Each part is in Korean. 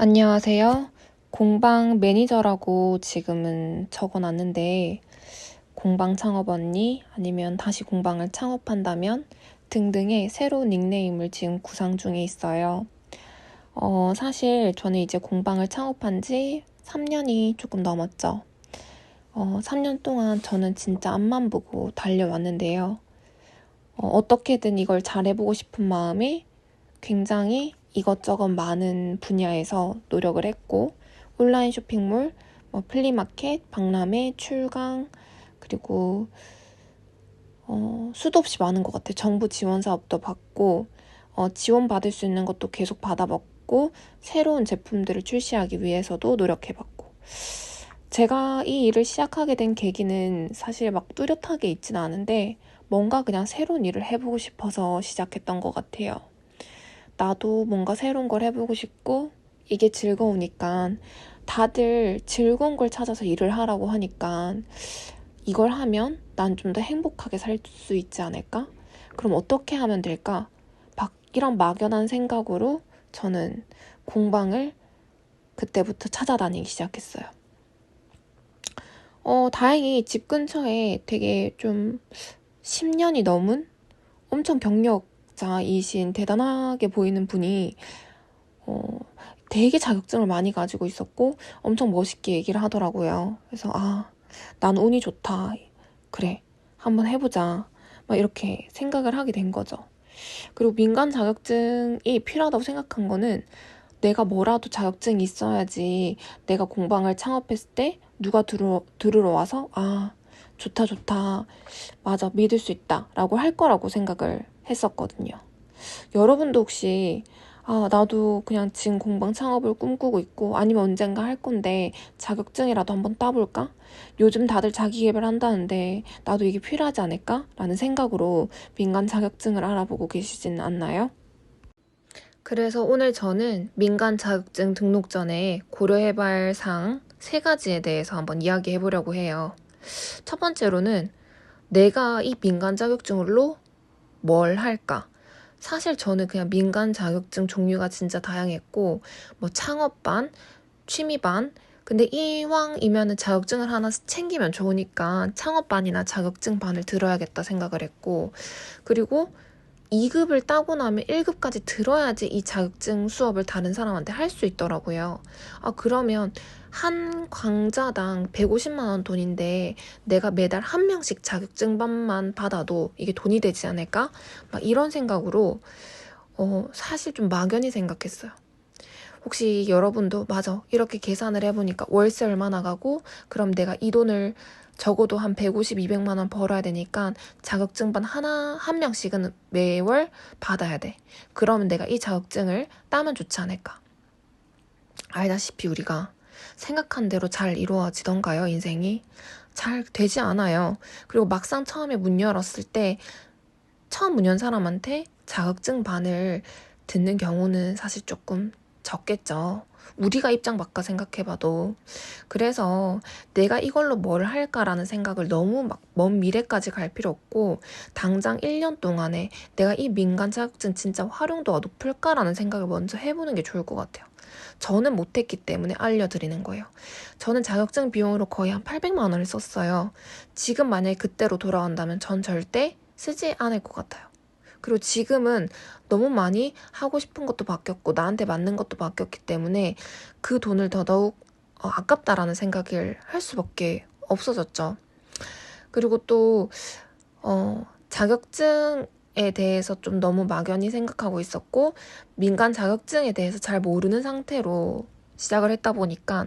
안녕하세요. 공방 매니저라고 지금은 적어놨는데 공방 창업 언니 아니면 다시 공방을 창업한다면 등등의 새로운 닉네임을 지금 구상 중에 있어요. 사실 저는 이제 공방을 창업한 지 3년이 조금 넘었죠. 3년 동안 저는 진짜 앞만 보고 달려왔는데요. 어떻게든 이걸 잘해보고 싶은 마음에 굉장히 이것저것 많은 분야에서 노력을 했고 온라인 쇼핑몰, 플리마켓, 박람회, 출강 그리고 수도 없이 많은 것 같아요. 정부 지원 사업도 받고 지원 받을 수 있는 것도 계속 받아봤고 새로운 제품들을 출시하기 위해서도 노력해봤고 제가 이 일을 시작하게 된 계기는 사실 막 뚜렷하게 있지는 않은데 뭔가 그냥 새로운 일을 해보고 싶어서 시작했던 것 같아요. 나도 뭔가 새로운 걸 해보고 싶고 이게 즐거우니까 다들 즐거운 걸 찾아서 일을 하라고 하니까 이걸 하면 난 좀 더 행복하게 살 수 있지 않을까? 그럼 어떻게 하면 될까? 이런 막연한 생각으로 저는 공방을 그때부터 찾아다니기 시작했어요. 다행히 집 근처에 되게 좀 10년이 넘은 엄청 경력자이신 대단하게 보이는 분이 되게 자격증을 많이 가지고 있었고 엄청 멋있게 얘기를 하더라고요. 그래서 난 운이 좋다. 그래, 한번 해보자. 막 이렇게 생각을 하게 된 거죠. 그리고 민간 자격증이 필요하다고 생각한 거는 내가 뭐라도 자격증이 있어야지 내가 공방을 창업했을 때 누가 들으러 와서 좋다 좋다 맞아 믿을 수 있다 라고 할 거라고 생각을 했었거든요. 여러분도 혹시 나도 그냥 지금 공방 창업을 꿈꾸고 있고 아니면 언젠가 할 건데 자격증이라도 한번 따볼까? 요즘 다들 자기 개발한다는데 나도 이게 필요하지 않을까? 라는 생각으로 민간 자격증을 알아보고 계시지는 않나요? 그래서 오늘 저는 민간 자격증 등록 전에 고려해봐야 할 사항 3가지에 대해서 한번 이야기해 보려고 해요. 첫 번째로는 내가 이 민간 자격증으로 뭘 할까? 사실 저는 그냥 민간 자격증 종류가 진짜 다양했고 창업반, 취미반 근데 이왕이면은 자격증을 하나 챙기면 좋으니까 창업반이나 자격증반을 들어야겠다 생각을 했고 그리고 2급을 따고 나면 1급까지 들어야지 이 자격증 수업을 다른 사람한테 할 수 있더라고요. 그러면 한 강좌당 150만 원 돈인데 내가 매달 한 명씩 자격증반만 받아도 이게 돈이 되지 않을까? 막 이런 생각으로 사실 좀 막연히 생각했어요. 혹시 여러분도 맞아 이렇게 계산을 해보니까 월세 얼마 나가고 그럼 내가 이 돈을 적어도 한 150, 200만 원 벌어야 되니까 자격증반 한 명씩은 매월 받아야 돼. 그러면 내가 이 자격증을 따면 좋지 않을까. 알다시피 우리가 생각한 대로 잘 이루어지던가요, 인생이? 잘 되지 않아요. 그리고 막상 처음에 문 열었을 때 처음 문 연 사람한테 자격증반을 듣는 경우는 사실 조금 적겠죠. 우리가 입장 바꿔 생각해봐도. 그래서 내가 이걸로 뭘 할까라는 생각을 너무 막 먼 미래까지 갈 필요 없고 당장 1년 동안에 내가 이 민간 자격증 진짜 활용도가 높을까라는 생각을 먼저 해보는 게 좋을 것 같아요. 저는 못했기 때문에 알려드리는 거예요. 저는 자격증 비용으로 거의 한 800만 원을 썼어요. 지금 만약에 그때로 돌아간다면 전 절대 쓰지 않을 것 같아요. 그리고 지금은 너무 많이 하고 싶은 것도 바뀌었고 나한테 맞는 것도 바뀌었기 때문에 그 돈을 더더욱 아깝다라는 생각을 할 수밖에 없어졌죠. 그리고 또 자격증에 대해서 좀 너무 막연히 생각하고 있었고 민간 자격증에 대해서 잘 모르는 상태로 시작을 했다 보니까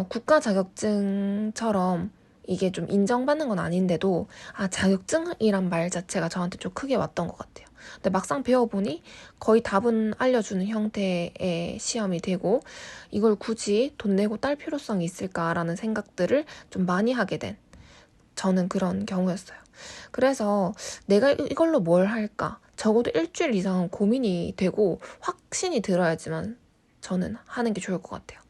국가 자격증처럼 이게 좀 인정받는 건 아닌데도 자격증이란 말 자체가 저한테 좀 크게 왔던 것 같아요. 근데 막상 배워보니 거의 답은 알려주는 형태의 시험이 되고 이걸 굳이 돈 내고 딸 필요성이 있을까라는 생각들을 좀 많이 하게 된 저는 그런 경우였어요. 그래서 내가 이걸로 뭘 할까? 적어도 일주일 이상은 고민이 되고 확신이 들어야지만 저는 하는 게 좋을 것 같아요.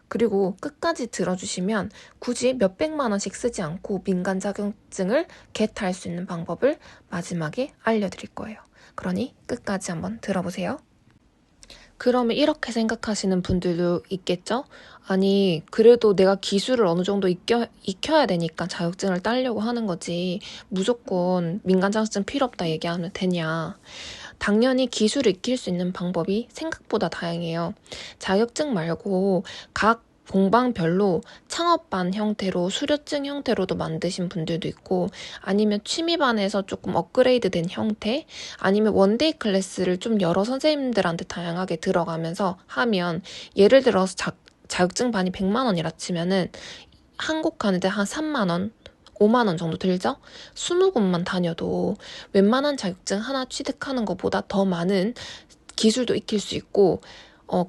그리고 끝까지 들어주시면 굳이 몇백만 원씩 쓰지 않고 민간 자격증을 겟할 수 있는 방법을 마지막에 알려드릴 거예요. 그러니 끝까지 한번 들어보세요. 그러면 이렇게 생각하시는 분들도 있겠죠? 아니, 그래도 내가 기술을 어느 정도 익혀야 되니까 자격증을 따려고 하는 거지. 무조건 민간 자격증 필요 없다 얘기하면 되냐. 당연히 기술을 익힐 수 있는 방법이 생각보다 다양해요. 자격증 말고 각 공방별로 창업반 형태로 수료증 형태로도 만드신 분들도 있고 아니면 취미반에서 조금 업그레이드 된 형태 아니면 원데이 클래스를 좀 여러 선생님들한테 다양하게 들어가면서 하면 예를 들어서 자격증 반이 100만 원이라 치면은 한 곡 가는데 한 3만 원 5만 원 정도 들죠? 20곳만 다녀도 웬만한 자격증 하나 취득하는 것보다 더 많은 기술도 익힐 수 있고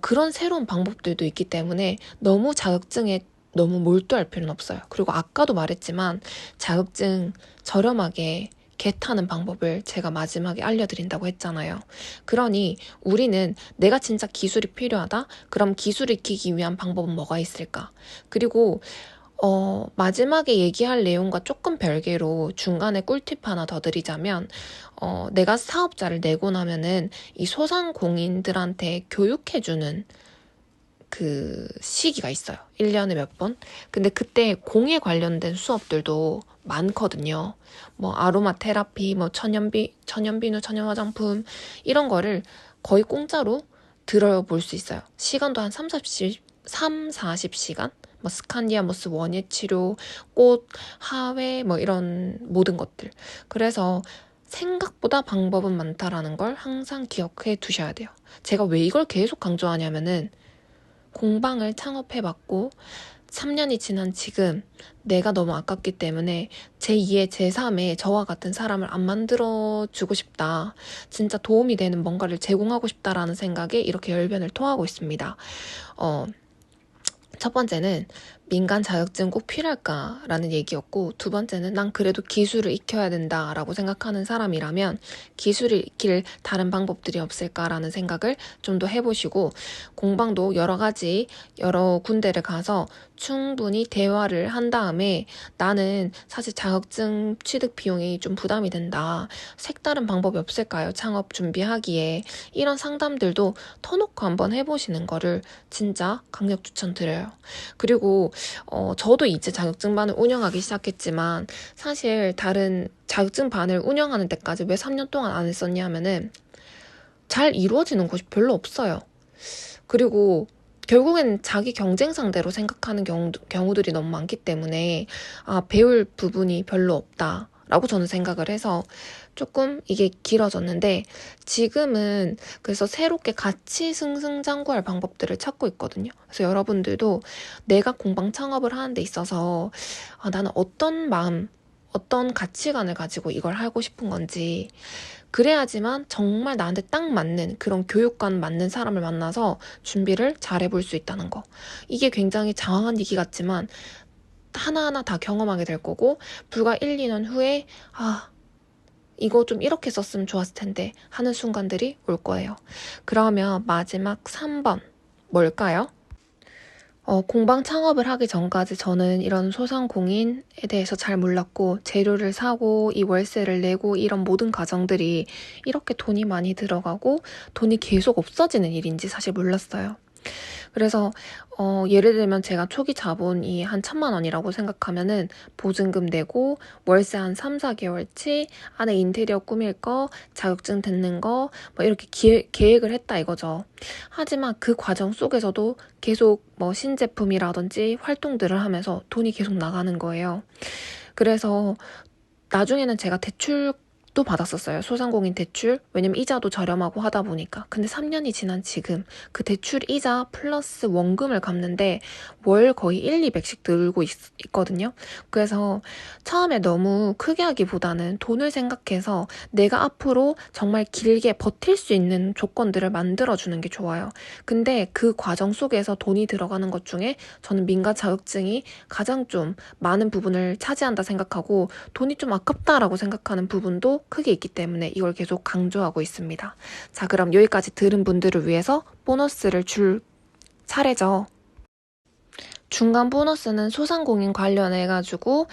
그런 새로운 방법들도 있기 때문에 너무 자격증에 너무 몰두할 필요는 없어요. 그리고 아까도 말했지만 자격증 저렴하게 겟하는 방법을 제가 마지막에 알려드린다고 했잖아요. 그러니 우리는 내가 진짜 기술이 필요하다? 그럼 기술을 익히기 위한 방법은 뭐가 있을까? 그리고 마지막에 얘기할 내용과 조금 별개로 중간에 꿀팁 하나 더 드리자면, 내가 사업자를 내고 나면은 이 소상공인들한테 교육해주는 그 시기가 있어요. 1년에 몇 번? 근데 그때 공예 관련된 수업들도 많거든요. 뭐 아로마 테라피, 뭐 천연비누, 천연 화장품 이런 거를 거의 공짜로 들어볼 수 있어요. 시간도 한 40시간? 뭐 스칸디아모스 원예 치료, 꽃, 하회 뭐 이런 모든 것들. 그래서 생각보다 방법은 많다라는 걸 항상 기억해 두셔야 돼요. 제가 왜 이걸 계속 강조하냐면은 공방을 창업해봤고 3년이 지난 지금 내가 너무 아깝기 때문에 제2의 제3의 저와 같은 사람을 안 만들어주고 싶다. 진짜 도움이 되는 뭔가를 제공하고 싶다라는 생각에 이렇게 열변을 토하고 있습니다. 첫 번째는 민간 자격증 꼭 필요할까라는 얘기였고 두 번째는 난 그래도 기술을 익혀야 된다라고 생각하는 사람이라면 기술을 익힐 다른 방법들이 없을까라는 생각을 좀 더 해보시고 공방도 여러 군데를 가서 충분히 대화를 한 다음에 나는 사실 자격증 취득 비용이 좀 부담이 된다. 색다른 방법이 없을까요? 창업 준비하기에 이런 상담들도 터놓고 한번 해보시는 거를 진짜 강력 추천드려요. 그리고 저도 이제 자격증반을 운영하기 시작했지만 사실 다른 자격증반을 운영하는 데까지 왜 3년 동안 안 했었냐 하면은 잘 이루어지는 곳이 별로 없어요. 그리고 결국엔 자기 경쟁 상대로 생각하는 경우들이 너무 많기 때문에 배울 부분이 별로 없다라고 저는 생각을 해서 조금 이게 길어졌는데 지금은 그래서 새롭게 같이 승승장구할 방법들을 찾고 있거든요. 그래서 여러분들도 내가 공방 창업을 하는 데 있어서 나는 어떤 마음, 어떤 가치관을 가지고 이걸 하고 싶은 건지 그래야지만 정말 나한테 딱 맞는 그런 교육관 맞는 사람을 만나서 준비를 잘 해볼 수 있다는 거. 이게 굉장히 장황한 얘기 같지만 하나하나 다 경험하게 될 거고 불과 1, 2년 후에 이거 좀 이렇게 썼으면 좋았을 텐데 하는 순간들이 올 거예요. 그러면 마지막 3번 뭘까요? 공방 창업을 하기 전까지 저는 이런 소상공인에 대해서 잘 몰랐고 재료를 사고 이 월세를 내고 이런 모든 과정들이 이렇게 돈이 많이 들어가고 돈이 계속 없어지는 일인지 사실 몰랐어요. 그래서 예를 들면 제가 초기 자본이 한 1,000만 원이라고 생각하면은 보증금 내고 월세 한 3, 4개월치 안에 인테리어 꾸밀 거, 자격증 듣는 거 뭐 이렇게 계획을 했다 이거죠. 하지만 그 과정 속에서도 계속 뭐 신제품이라든지 활동들을 하면서 돈이 계속 나가는 거예요. 그래서 나중에는 제가 대출도 받았었어요. 소상공인 대출. 왜냐면 이자도 저렴하고 하다 보니까. 근데 3년이 지난 지금 그 대출 이자 플러스 원금을 갚는데 월 거의 1, 200씩 늘고 있거든요. 그래서 처음에 너무 크게 하기보다는 돈을 생각해서 내가 앞으로 정말 길게 버틸 수 있는 조건들을 만들어주는 게 좋아요. 근데 그 과정 속에서 돈이 들어가는 것 중에 저는 민간 자격증이 가장 좀 많은 부분을 차지한다 생각하고 돈이 좀 아깝다라고 생각하는 부분도 크게 있기 때문에 이걸 계속 강조하고 있습니다. 자, 그럼 여기까지 들은 분들을 위해서 보너스를 줄 차례죠. 중간 보너스는 소상공인 관련해가지고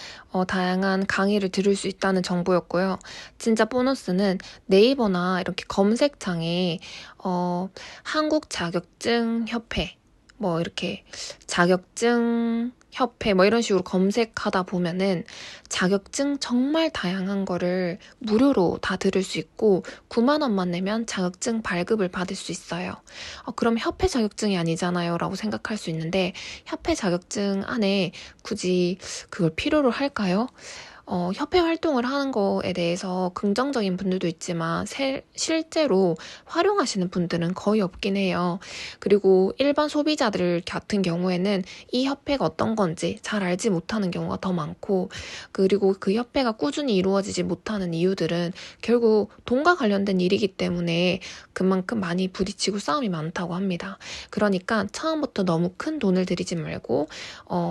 다양한 강의를 들을 수 있다는 정보였고요. 진짜 보너스는 네이버나 이렇게 검색창에 한국 자격증 협회 뭐 이렇게 자격증 협회 뭐 이런 식으로 검색하다 보면은 자격증 정말 다양한 거를 무료로 다 들을 수 있고 9만 원만 내면 자격증 발급을 받을 수 있어요. 그럼 협회 자격증이 아니잖아요 라고 생각할 수 있는데 협회 자격증 안에 굳이 그걸 필요로 할까요? 협회 활동을 하는 거에 대해서 긍정적인 분들도 있지만 실제로 활용하시는 분들은 거의 없긴 해요. 그리고 일반 소비자들 같은 경우에는 이 협회가 어떤 건지 잘 알지 못하는 경우가 더 많고, 그리고 그 협회가 꾸준히 이루어지지 못하는 이유들은 결국 돈과 관련된 일이기 때문에 그만큼 많이 부딪히고 싸움이 많다고 합니다. 그러니까 처음부터 너무 큰 돈을 들이지 말고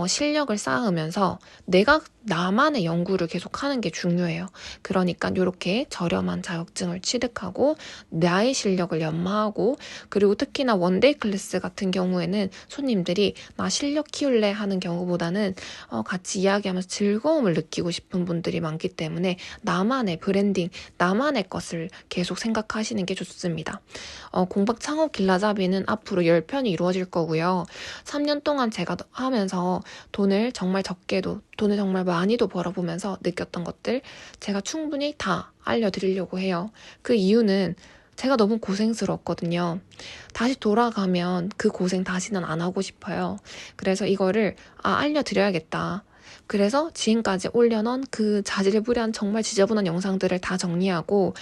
실력을 쌓으면서 내가 나만의 연구를 계속 하는 게 중요해요. 그러니까 이렇게 저렴한 자격증을 취득하고 나의 실력을 연마하고, 그리고 특히나 원데이 클래스 같은 경우에는 손님들이 나 실력 키울래 하는 경우보다는 같이 이야기하면서 즐거움을 느끼고 싶은 분들이 많기 때문에 나만의 브랜딩, 나만의 것을 계속 생각하시는 게 좋습니다. 공박 창업 길라잡이는 앞으로 10편이 이루어질 거고요. 3년 동안 제가 하면서 돈을 정말 적게도 돈을 정말 많이도 벌어보면서 느꼈던 것들 제가 충분히 다 알려드리려고 해요. 그 이유는 제가 너무 고생스러웠거든요. 다시 돌아가면 그 고생 다시는 안 하고 싶어요. 그래서 이거를 알려드려야겠다. 그래서 지금까지 올려놓은 그 자질구레한 정말 지저분한 영상들을 다 정리하고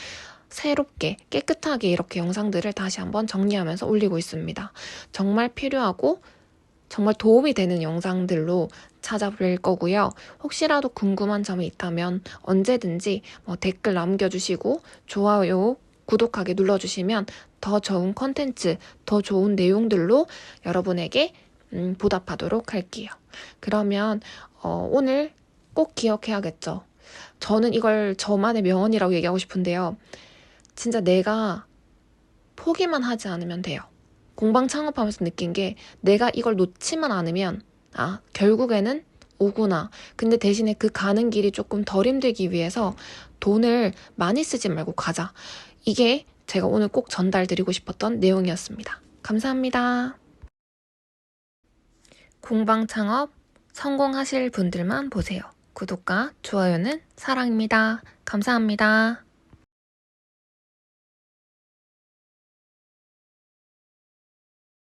새롭게 깨끗하게 이렇게 영상들을 다시 한번 정리하면서 올리고 있습니다. 정말 필요하고 정말 도움이 되는 영상들로 찾아뵐 거고요. 혹시라도 궁금한 점이 있다면 언제든지 댓글 남겨주시고 좋아요, 구독하기 눌러주시면 더 좋은 컨텐츠, 더 좋은 내용들로 여러분에게 보답하도록 할게요. 그러면 오늘 꼭 기억해야겠죠. 저는 이걸 저만의 명언이라고 얘기하고 싶은데요. 진짜 내가 포기만 하지 않으면 돼요. 공방 창업하면서 느낀 게 내가 이걸 놓지만 않으면 결국에는 오구나. 근데 대신에 그 가는 길이 조금 덜 힘들기 위해서 돈을 많이 쓰지 말고 가자. 이게 제가 오늘 꼭 전달드리고 싶었던 내용이었습니다. 감사합니다. 공방 창업 성공하실 분들만 보세요. 구독과 좋아요는 사랑입니다. 감사합니다.